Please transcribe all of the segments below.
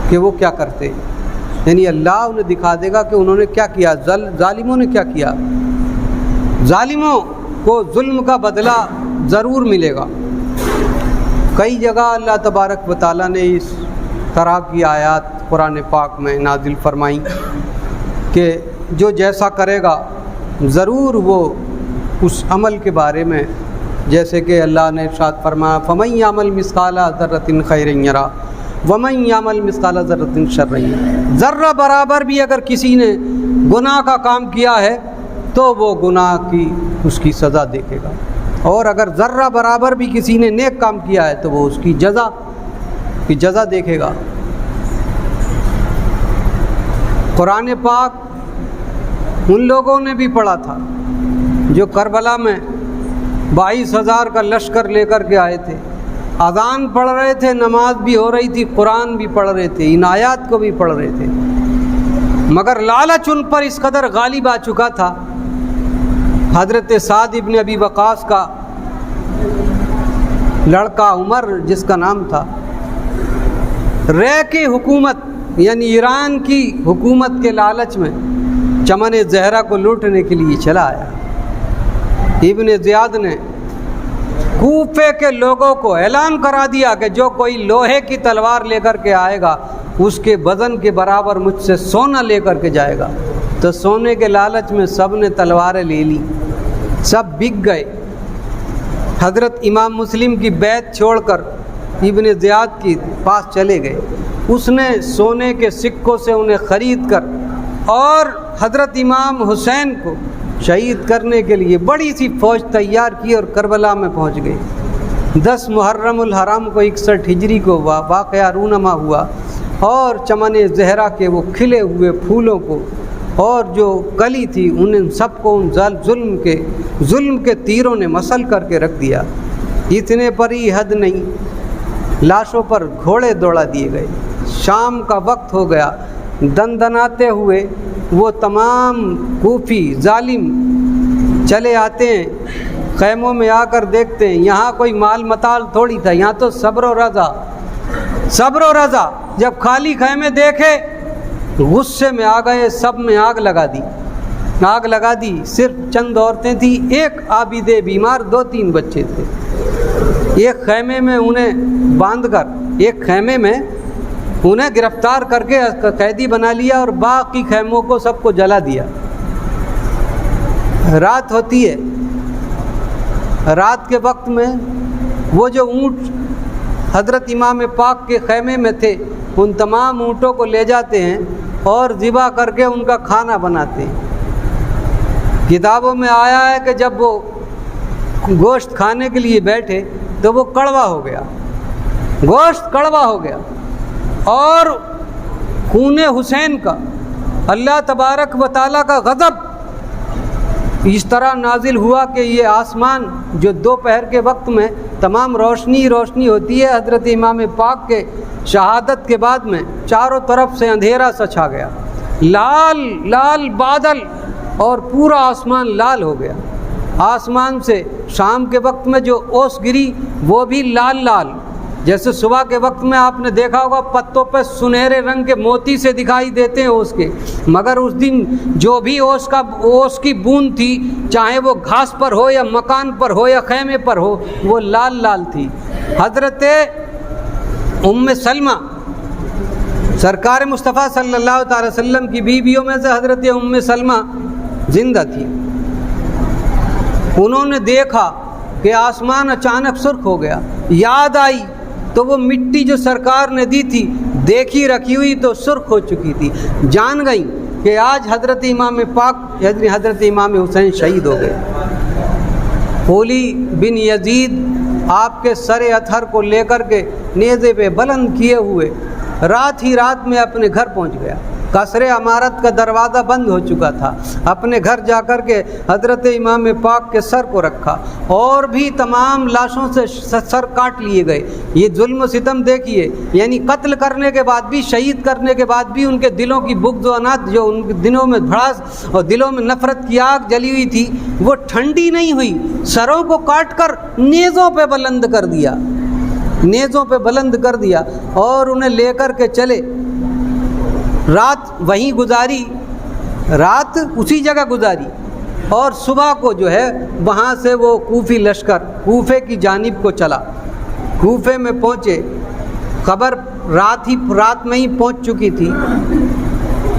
کہ وہ کیا کرتے، یعنی اللہ انہیں دکھا دے گا کہ انہوں نے کیا کیا، ظالموں نے کیا کیا۔ ظالموں کو ظلم کا بدلہ ضرور ملے گا۔ کئی جگہ اللہ تبارک و تعالیٰ نے اس طرح کی آیات قرآن پاک میں نازل فرمائیں کہ جو جیسا کرے گا ضرور وہ اس عمل کے بارے میں، جیسے کہ اللہ نے ارشاد فرمایا فَمَن يَعْمَلْ مِثْقَالَ ذَرَّةٍ خَيْرًا يَرَهُ وَمَن يَعْمَلْ مِثْقَالَ ذَرَّةٍ شَرًّا يَرَهُ۔ ذرہ برابر بھی اگر کسی نے گناہ کا کام کیا ہے تو وہ گناہ کی اس کی سزا دیکھے گا، اور اگر ذرہ برابر بھی کسی نے نیک کام کیا ہے تو وہ اس کی جزا دیکھے گا۔ قرآن پاک ان لوگوں نے بھی پڑھا تھا جو کربلا میں 22,000 کا لشکر لے کر کے آئے تھے، اذان پڑھ رہے تھے، نماز بھی ہو رہی تھی، قرآن بھی پڑھ رہے تھے، ان آیات کو بھی پڑھ رہے تھے، مگر لالچ ان پر اس قدر غالب آ چکا تھا۔ حضرت سعد ابن ابی وقاص کا لڑکا عمر جس کا نام تھا، رے کی حکومت یعنی ایران کی حکومت کے لالچ میں چمن زہرہ کو لوٹنے کے لیے چلا آیا۔ ابن زیاد نے کوفے کے لوگوں کو اعلان کرا دیا کہ جو کوئی لوہے کی تلوار لے کر کے آئے گا اس کے وزن کے برابر مجھ سے سونا لے کر کے جائے گا۔ تو سونے کے لالچ میں سب نے تلواریں لے لی، سب بک گئے۔ حضرت امام مسلم کی بیعت چھوڑ کر ابن زیاد کے پاس چلے گئے، اس نے سونے کے سکوں سے انہیں خرید کر اور حضرت امام حسین کو شہید کرنے کے لیے بڑی سی فوج تیار کی اور کربلا میں پہنچ گئے۔ 10 محرم الحرام کو 61 ہجری کو واقعہ رونما ہوا، اور چمن زہرہ کے وہ کھلے ہوئے پھولوں کو اور جو کلی تھی انہیں سب کو ان ظلم کے تیروں نے مسل کر کے رکھ دیا۔ اتنے پر ہی حد نہیں، لاشوں پر گھوڑے دوڑا دیے گئے۔ شام کا وقت ہو گیا، دندناتے ہوئے وہ تمام کوفی ظالم چلے آتے ہیں، خیموں میں آ کر دیکھتے ہیں یہاں کوئی مال متال تھوڑی تھا، یہاں تو صبر و رضا۔ جب خالی خیمے دیکھے غصے میں آ گئے، سب میں آگ لگا دی۔ صرف چند عورتیں تھیں، ایک عابد بیمار، 2-3 بچے تھے۔ ایک خیمے میں انہیں باندھ کر انہیں گرفتار کر کے قیدی بنا لیا اور باقی خیموں کو سب کو جلا دیا۔ رات ہوتی ہے، رات کے وقت میں وہ جو اونٹ حضرت امام پاک کے خیمے میں تھے ان تمام اونٹوں کو لے جاتے ہیں اور ذبح کر کے ان کا کھانا بناتے ہیں۔ کتابوں میں آیا ہے کہ جب وہ گوشت کھانے کے لیے بیٹھے تو وہ گوشت کڑوا ہو گیا اور خون حسین کا اللہ تبارک و تعالیٰ کا غضب اس طرح نازل ہوا کہ یہ آسمان جو دوپہر کے وقت میں تمام روشنی ہوتی ہے، حضرت امام پاک کے شہادت کے بعد میں چاروں طرف سے اندھیرا سا چھا گیا، لال بادل اور پورا آسمان لال ہو گیا۔ آسمان سے شام کے وقت میں جو اوس گری وہ بھی لال، جیسے صبح کے وقت میں آپ نے دیکھا ہوگا پتوں پہ سنہرے رنگ کے موتی سے دکھائی دیتے ہیں اوس کے، مگر اس دن جو بھی اوس کی بوند تھی، چاہے وہ گھاس پر ہو یا مکان پر ہو یا خیمے پر ہو، وہ لال تھی۔ حضرت ام سلمہ سرکار مصطفیٰ صلی اللہ تعالی وسلم کی بیویوں میں سے حضرت ام سلمہ زندہ تھی۔ انہوں نے دیکھا کہ آسمان اچانک سرخ ہو گیا، یاد آئی تو وہ مٹی جو سرکار نے دی تھی دیکھی رکھی ہوئی تو سرخ ہو چکی تھی، جان گئیں کہ آج حضرت امام پاک حضرت امام حسین شہید ہو گئے۔ قولی بن یزید آپ کے سر اطہر کو لے کر کے نیزے پہ بلند کیے ہوئے رات ہی رات میں اپنے گھر پہنچ گیا۔ قصر عمارت کا دروازہ بند ہو چکا تھا، اپنے گھر جا کر کے حضرت امام پاک کے سر کو رکھا، اور بھی تمام لاشوں سے سر کاٹ لیے گئے۔ یہ ظلم و ستم دیکھیے، یعنی قتل کرنے کے بعد بھی، شہید کرنے کے بعد بھی ان کے دلوں کی بغض و عناد جو ان کے دلوں میں بھڑاس اور دلوں میں نفرت کی آگ جلی ہوئی تھی وہ ٹھنڈی نہیں ہوئی، سروں کو کاٹ کر نیزوں پہ بلند کر دیا اور انہیں لے کر کے چلے رات وہیں گزاری، رات اسی جگہ گزاری، اور صبح کو جو ہے وہاں سے وہ کوفی لشکر کوفے کی جانب کو چلا۔ کوفے میں پہنچے، خبر رات میں ہی پہنچ چکی تھی،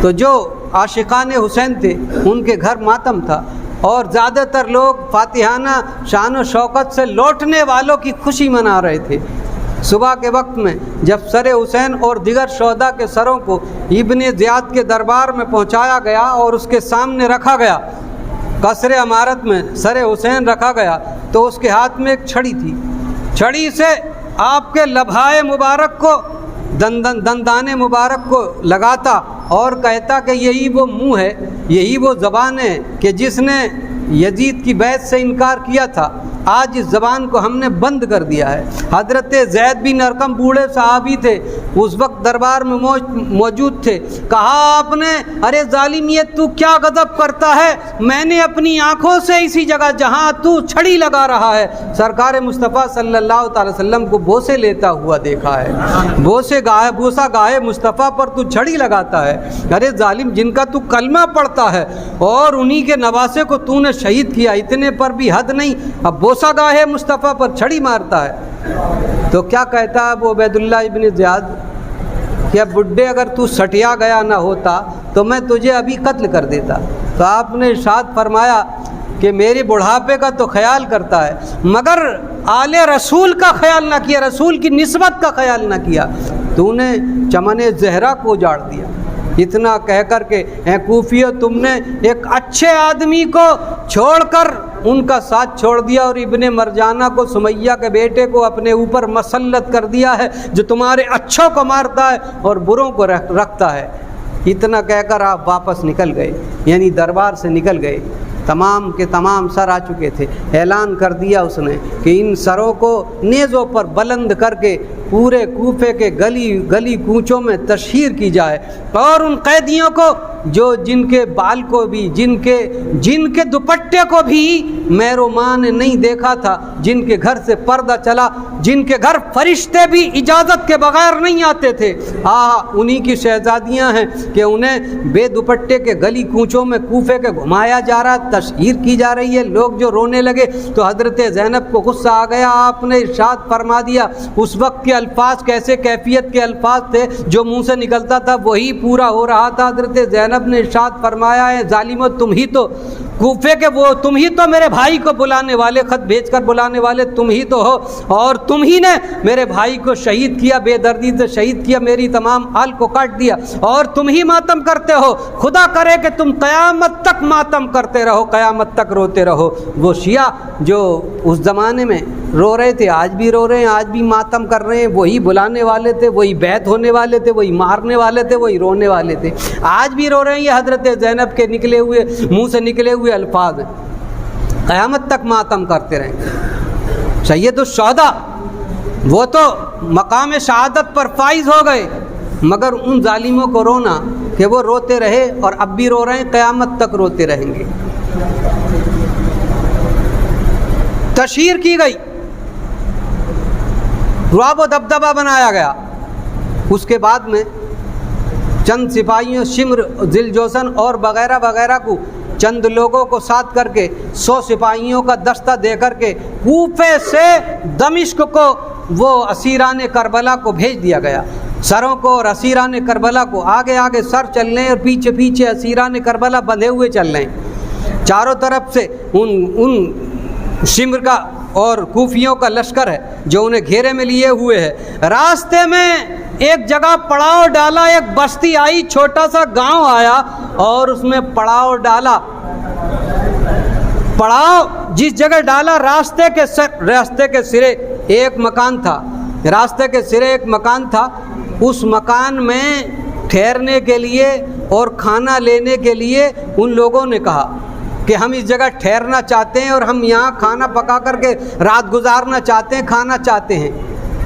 تو جو عاشقان حسین تھے ان کے گھر ماتم تھا، اور زیادہ تر لوگ فاتحانہ شان و شوکت سے لوٹنے والوں کی خوشی منا رہے تھے۔ صبح کے وقت میں جب سر حسین اور دیگر شہداء کے سروں کو ابن زیاد کے دربار میں پہنچایا گیا اور اس کے سامنے رکھا گیا، قصر عمارت میں سر حسین رکھا گیا، تو اس کے ہاتھ میں ایک چھڑی تھی۔ چھڑی سے آپ کے لبھائے مبارک کو، دندان مبارک کو لگاتا اور کہتا کہ یہی وہ منہ ہے، یہی وہ زبان ہے کہ جس نے یزید کی بیعت سے انکار کیا تھا، آج اس زبان کو ہم نے بند کر دیا ہے۔ حضرت زید بن ارقم بوڑھے صحابی تھے، اس وقت دربار میں موجود تھے۔ کہا آپ نے، ارے ظالم یہ تو کیا غضب کرتا ہے؟ میں نے اپنی آنکھوں سے اسی جگہ جہاں تو چھڑی لگا رہا ہے سرکار مصطفیٰ صلی اللہ تعالی وسلم کو بوسے لیتا ہوا دیکھا ہے۔ بوسا گاہے مصطفیٰ پر تو چھڑی لگاتا ہے؟ ارے ظالم، جن کا تو کلمہ پڑھتا ہے اور انہی کے نواسے کو تو نے شہید کیا، اتنے پر بھی حد نہیں، اب بوسا گاہے مصطفیٰ پر چھڑی مارتا ہے۔ تو کیا کہتا ہے ابو عبید اللہ ابن زیاد کہ اب بڈھے اگر تو سٹیا گیا نہ ہوتا تو میں تجھے ابھی قتل کر دیتا۔ تو آپ نے ارشاد فرمایا کہ میرے بڑھاپے کا تو خیال کرتا ہے مگر آل رسول کا خیال نہ کیا، رسول کی نسبت کا خیال نہ کیا، تو نے چمن زہرا کو اجاڑ دیا۔ اتنا کہہ کر کے اے کوفیو، تم نے ایک اچھے آدمی کو چھوڑ کر ان کا ساتھ چھوڑ دیا اور ابن مرجانہ کو، سمیہ کے بیٹے کو اپنے اوپر مسلط کر دیا ہے، جو تمہارے اچھوں کو مارتا ہے اور بروں کو رکھتا ہے۔ اتنا کہہ کر آپ واپس نکل گئے، یعنی دربار سے نکل گئے۔ تمام کے تمام سر آ چکے تھے۔ اعلان کر دیا اس نے کہ ان سروں کو نیزوں پر بلند کر کے پورے کوفے کے گلی کوچوں میں تشہیر کی جائے، اور ان قیدیوں کو جو جن کے بال کو بھی، جن کے دوپٹے کو بھی میرو ماں نے نہیں دیکھا تھا، جن کے گھر سے پردہ چلا، جن کے گھر فرشتے بھی اجازت کے بغیر نہیں آتے تھے، انہی کی شہزادیاں ہیں کہ انہیں بے دوپٹے کے گلی کوچوں میں کوفے کے گھمایا جا رہا، تشہیر کی جا رہی ہے۔ لوگ جو رونے لگے تو حضرت زینب کو غصہ آ گیا، آپ نے ارشاد فرما دیا، اس وقت کے الفاظ کیسے کیفیت کے الفاظ تھے، جو منہ سے نکلتا تھا وہی پورا ہو رہا تھا۔ حضرت زینب نے ارشاد فرمایا ہے، ظالمو تم ہی تو کوفے کے تم ہی تو میرے بھائی کو بلانے والے، خط بھیج کر بلانے والے تم ہی تو ہو، اور تم ہی نے میرے بھائی کو شہید کیا، بے دردی سے شہید کیا، میری تمام آل کو کاٹ دیا، اور تم ہی ماتم کرتے ہو۔ خدا کرے کہ تم قیامت تک ماتم کرتے رہو، قیامت تک روتے رہو۔ وہ شیعہ جو اس زمانے میں رو رہے تھے آج بھی رو رہے ہیں، آج بھی ماتم کر رہے ہیں، وہی بلانے والے تھے، وہی بیعت ہونے والے تھے، وہی مارنے والے تھے، وہی رونے والے تھے، آج بھی رو رہے ہیں۔ یہ حضرت زینب کے نکلے ہوئے منہ سے نکلے ہوئے الفاظ ہیں، قیامت تک ماتم کرتے رہیں گے۔ سید الشہداء وہ تو مقام شہادت پر فائز ہو گئے، مگر ان ظالموں کو رونا کہ وہ روتے رہے اور اب بھی رو رہے ہیں، قیامت تک روتے رہیں گے۔ تشہیر کی گئی، رعب و دبدبہ بنایا گیا۔ اس کے بعد میں چند سپاہیوں، شمر، ذی الجوشن اور وغیرہ وغیرہ کو، چند لوگوں کو ساتھ کر کے 100 سپاہیوں کا دستہ دے کر کے کوفے سے دمشق کو وہ اسیران کربلا کو بھیج دیا گیا۔ سروں کو اور اسیران کربلا کو، آگے آگے سر چل رہے ہیں اور پیچھے پیچھے اسیران کربلا بندھے ہوئے چل رہے ہیں۔ چاروں طرف سے ان شمر کا اور کوفیوں کا لشکر ہے جو انہیں گھیرے میں لیے ہوئے ہے۔ راستے میں ایک جگہ پڑاؤ ڈالا، ایک بستی آئی، چھوٹا سا گاؤں آیا اور اس میں پڑاؤ ڈالا۔ پڑاؤ جس جگہ ڈالا، راستے کے سرے ایک مکان تھا، راستے کے سرے ایک مکان تھا۔ اس مکان میں ٹھہرنے کے لیے اور کھانا لینے کے لیے ان لوگوں نے کہا کہ ہم اس جگہ ٹھہرنا چاہتے ہیں اور ہم یہاں کھانا پکا کر کے رات گزارنا چاہتے ہیں، کھانا چاہتے ہیں۔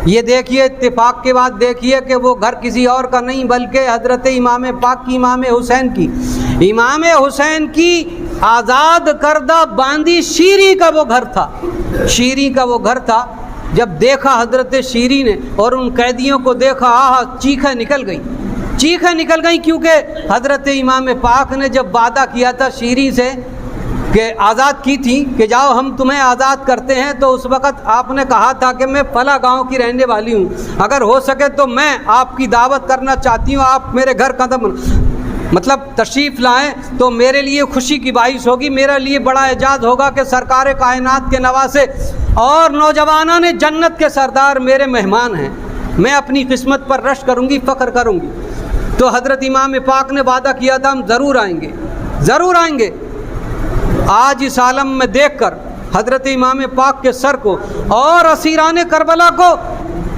یہ دیکھیے اتفاق کے بعد دیکھیے کہ وہ گھر کسی اور کا نہیں بلکہ حضرت امام پاک کی، امام حسین کی آزاد کردہ باندی شیری کا وہ گھر تھا، شیری کا وہ گھر تھا۔ جب دیکھا حضرت شیری نے اور ان قیدیوں کو دیکھا، چیخیں نکل گئی چیخیں نکل گئیں، کیونکہ حضرت امام پاک نے جب وعدہ کیا تھا شیریں سے کہ آزاد کی تھی کہ جاؤ ہم تمہیں آزاد کرتے ہیں، تو اس وقت آپ نے کہا تھا کہ میں فلاں گاؤں کی رہنے والی ہوں، اگر ہو سکے تو میں آپ کی دعوت کرنا چاہتی ہوں، آپ میرے گھر قدم مطلب تشریف لائیں تو میرے لیے خوشی کی باعث ہوگی، میرے لیے بڑا اعزاز ہوگا کہ سرکار کائنات کے نواسے اور نوجوانوں نے جنت کے سردار میرے مہمان ہیں، میں اپنی قسمت پر رشک کروں گی، فخر کروں گی۔ تو حضرت امام پاک نے وعدہ کیا تھا ہم ضرور آئیں گے، ضرور آئیں گے۔ آج اس عالم میں دیکھ کر حضرت امام پاک کے سر کو اور اسیران کربلا کو،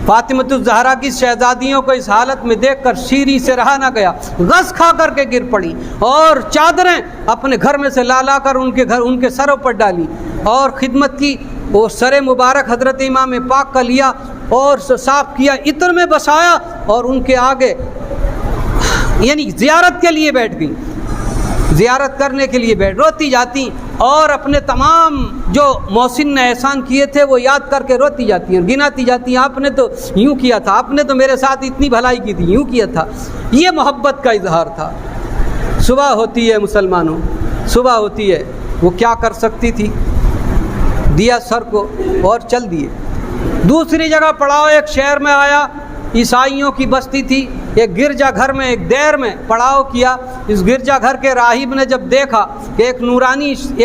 فاطمۃ الزہرا کی شہزادیوں کو اس حالت میں دیکھ کر شیریں سے رہا نہ گیا، غص کھا کر کے گر پڑی اور چادریں اپنے گھر میں سے لا کر ان کے سروں پر ڈالی اور خدمت کی۔ وہ سر مبارک حضرت امام پاک کا لیا اور صاف کیا، عطر میں بسایا اور ان کے آگے یعنی زیارت کے لیے بیٹھ گئی، زیارت کرنے کے لیے روتی جاتی اور اپنے تمام جو محسن نے احسان کیے تھے وہ یاد کر کے روتی جاتی ہیں، گناتی جاتی ہیں، آپ نے تو یوں کیا تھا، آپ نے تو میرے ساتھ اتنی بھلائی کی تھی، یوں کیا تھا۔ یہ محبت کا اظہار تھا۔ صبح ہوتی ہے مسلمانوں، صبح ہوتی ہے، وہ کیا کر سکتی تھی؟ دیا سر کو اور چل دیے۔ دوسری جگہ پڑاؤ ایک شہر میں آیا، عیسائیوں کی بستی تھی، ایک گرجا گھر میں ایک دیر میں پڑاؤ کیا۔ اس گرجا گھر کے راہب نے جب دیکھا کہ ایک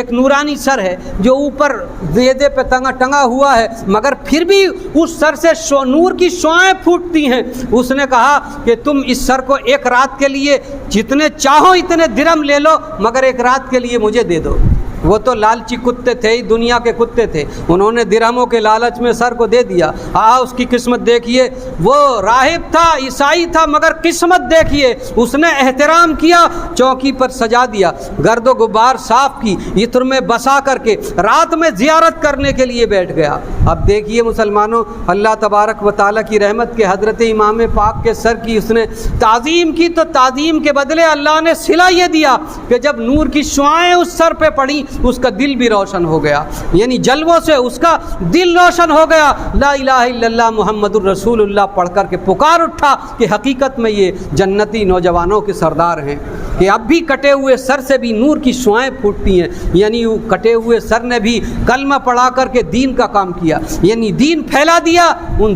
نورانی سر ہے جو اوپر دیدے پہ ٹنگا ہوا ہے، مگر پھر بھی اس سر سے نور کی شعائیں پھوٹتی ہیں، اس نے کہا کہ تم اس سر کو ایک رات کے لیے جتنے چاہو اتنے درہم لے لو، مگر ایک رات کے لیے مجھے دے دو۔ وہ تو لالچی کتے تھے ہی، دنیا کے کتے تھے، انہوں نے درہموں کے لالچ میں سر کو دے دیا۔ اس کی قسمت دیکھیے، وہ راہب تھا، عیسائی تھا، مگر قسمت دیکھیے، اس نے احترام کیا، چوکی پر سجا دیا، گرد و غبار صاف کی، عطر میں بسا کر کے رات میں زیارت کرنے کے لیے بیٹھ گیا۔ اب دیکھیے مسلمانوں، اللہ تبارک و تعالیٰ کی رحمت کے حضرت امام پاک کے سر کی اس نے تعظیم کی، تو تعظیم کے بدلے اللہ نے صلہ یہ دیا کہ جب نور کی شعائیں اس سر پہ پڑی اس کا دل بھی روشن ہو گیا، یعنی جلووں سے اس کا دل روشن ہو گیا، لا الہ الا اللہ محمد الرسول اللہ پڑھ کر کے پکار اٹھا کہ حقیقت میں یہ جنتی نوجوانوں کے سردار ہیں، کہ اب بھی کٹے ہوئے سر سے بھی نور کی شعائیں پھوٹتی ہیں، یعنی کٹے ہوئے سر نے بھی کلمہ پڑھا کر کے دین کا کام کیا، یعنی دین پھیلا دیا۔ ان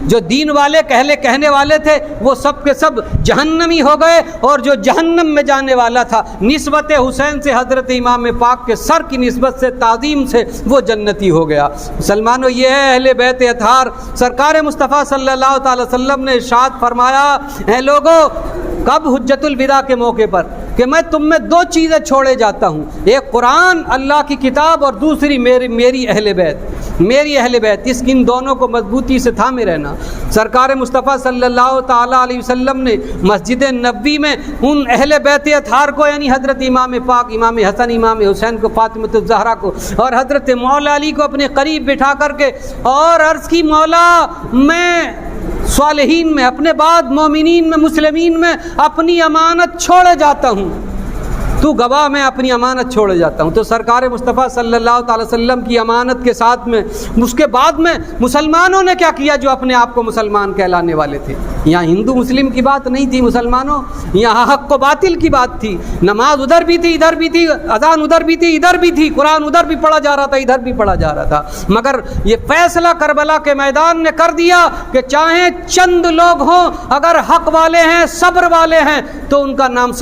جو دین والے کہنے والے تھے وہ سب کے سب جہنمی ہو گئے، اور جو جہنم میں جانے والا تھا نسبت حسین سے، حضرت امام پاک کے سر کی نسبت سے، تعظیم سے، وہ جنتی ہو گیا۔ مسلمانوں، یہ ہے اہل بیت اطہار۔ سرکار مصطفیٰ صلی اللہ تعالی وسلم نے ارشاد فرمایا، اے لوگو، کب حجت الوداع کے موقع پر، کہ میں تم میں دو چیزیں چھوڑے جاتا ہوں، ایک قرآن اللہ کی کتاب اور دوسری میری اہل بیت، ان دونوں کو مضبوطی سے تھامے رہنا۔ سرکار مصطفیٰ صلی اللہ تعالی علیہ وسلم نے مسجد نبوی میں ان اہل بیت اطہار کو، یعنی حضرت امام پاک، امام حسن، امام حسین کو، فاطمۃ الزہرا کو اور حضرت مولا علی کو اپنے قریب بٹھا کر کے اور عرض کی، مولا میں صالحین میں، اپنے بعد مومنین میں، مسلمین میں اپنی امانت چھوڑے جاتا ہوں، تو گواہ میں اپنی امانت چھوڑے جاتا ہوں۔ تو سرکار مصطفیٰ صلی اللہ تعالی وسلم کی امانت کے ساتھ میں اس کے بعد میں مسلمانوں نے کیا کیا جو اپنے آپ کو مسلمان کہلانے والے تھے؟ یہاں ہندو مسلم کی بات نہیں تھی مسلمانوں، یہاں حق و باطل کی بات تھی۔ نماز ادھر بھی تھی، ادھر بھی تھی، اذان ادھر بھی تھی، ادھر بھی تھی، قرآن ادھر بھی پڑھا جا رہا تھا، ادھر بھی پڑھا جا رہا تھا، مگر یہ فیصلہ کربلا کے میدان نے کر دیا کہ چاہے چند لوگ ہوں، اگر حق والے ہیں، صبر والے ہیں، تو ان کا نام